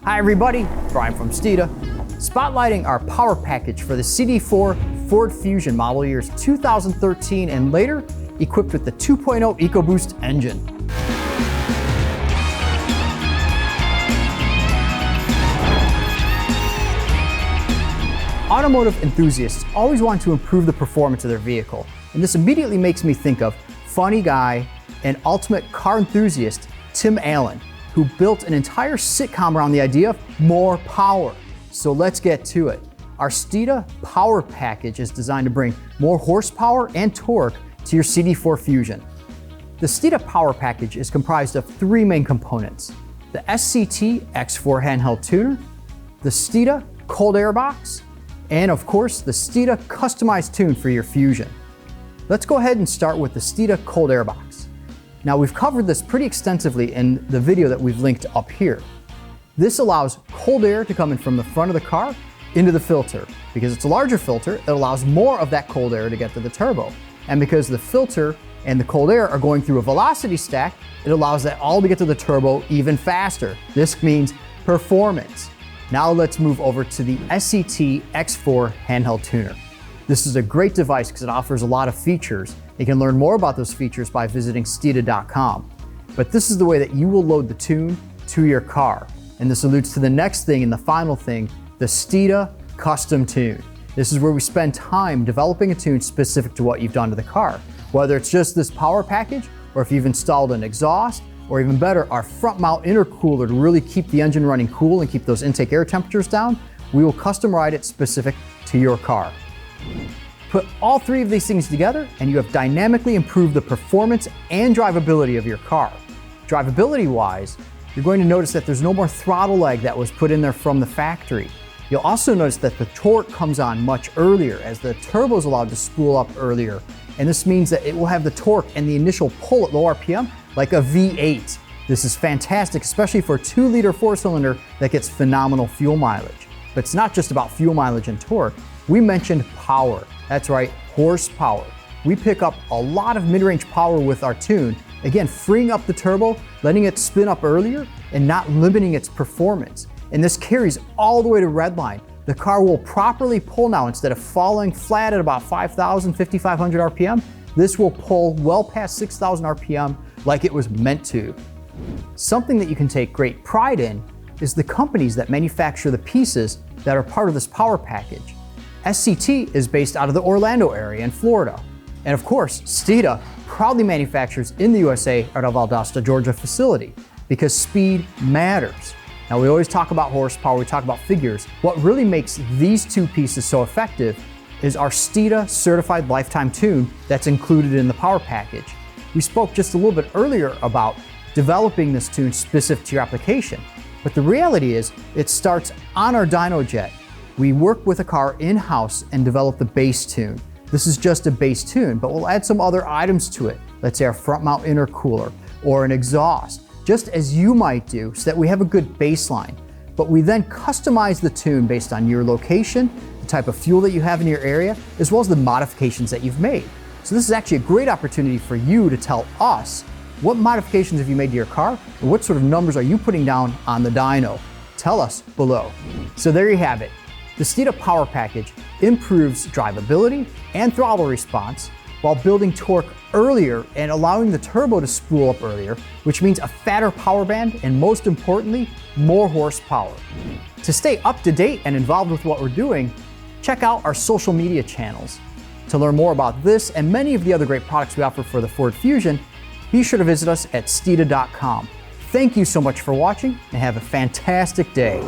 Hi everybody, Brian from Steeda, spotlighting our power package for the CD4 Ford Fusion model years 2013 and later, equipped with the 2.0 EcoBoost engine. Automotive enthusiasts always want to improve the performance of their vehicle, and this immediately makes me think of funny guy and ultimate car enthusiast Tim Allen, who built an entire sitcom around the idea of more power. So let's get to it. Our Steeda power package is designed to bring more horsepower and torque to your CD4 Fusion. The Steeda power package is comprised of three main components: the SCT X4 handheld tuner, the Steeda cold air box, and of course the Steeda customized tune for your Fusion. Let's go ahead and start with the Steeda cold air box. Now, we've covered this pretty extensively in the video that we've linked up here. This allows cold air to come in from the front of the car into the filter. Because it's a larger filter, it allows more of that cold air to get to the turbo. And because the filter and the cold air are going through a velocity stack, it allows that all to get to the turbo even faster. This means performance. Now let's move over to the SCT X4 handheld tuner. This is a great device because it offers a lot of features. You can learn more about those features by visiting Steeda.com. But this is the way that you will load the tune to your car. And this alludes to the next thing and the final thing, the Steeda custom tune. This is where we spend time developing a tune specific to what you've done to the car. Whether it's just this power package, or if you've installed an exhaust, or even better, our front mount intercooler to really keep the engine running cool and keep those intake air temperatures down, we will custom ride it specific to your car. Put all three of these things together and you have dynamically improved the performance and drivability of your car. Drivability wise, you're going to notice that there's no more throttle lag that was put in there from the factory. You'll also notice that the torque comes on much earlier as the turbo is allowed to spool up earlier. And this means that it will have the torque and the initial pull at low RPM like a V8. This is fantastic, especially for a 2-liter 4-cylinder that gets phenomenal fuel mileage. But it's not just about fuel mileage and torque. We mentioned power. That's right, horsepower. We pick up a lot of mid-range power with our tune, again, freeing up the turbo, letting it spin up earlier, and not limiting its performance. And this carries all the way to redline. The car will properly pull now instead of falling flat at about 5,000, 5,500 RPM. This will pull well past 6,000 RPM like it was meant to. Something that you can take great pride in is the companies that manufacture the pieces that are part of this power package. SCT is based out of the Orlando area in Florida. And of course, Steeda proudly manufactures in the USA at our Valdosta, Georgia facility because speed matters. Now, we always talk about horsepower, we talk about figures. What really makes these two pieces so effective is our Steeda certified lifetime tune that's included in the power package. We spoke just a little bit earlier about developing this tune specific to your application. But the reality is, it starts on our dyno jet. We work with a car in-house and develop the base tune. This is just a base tune, but we'll add some other items to it. Let's say our front mount intercooler or an exhaust, just as you might do, so that we have a good baseline. But we then customize the tune based on your location, the type of fuel that you have in your area, as well as the modifications that you've made. So this is actually a great opportunity for you to tell us what modifications have you made to your car and what sort of numbers are you putting down on the dyno. Tell us below. So there you have it. The Steeda power package improves drivability and throttle response while building torque earlier and allowing the turbo to spool up earlier, which means a fatter power band and most importantly, more horsepower. To stay up to date and involved with what we're doing, check out our social media channels. To learn more about this and many of the other great products we offer for the Ford Fusion, be sure to visit us at Steeda.com. Thank you so much for watching and have a fantastic day.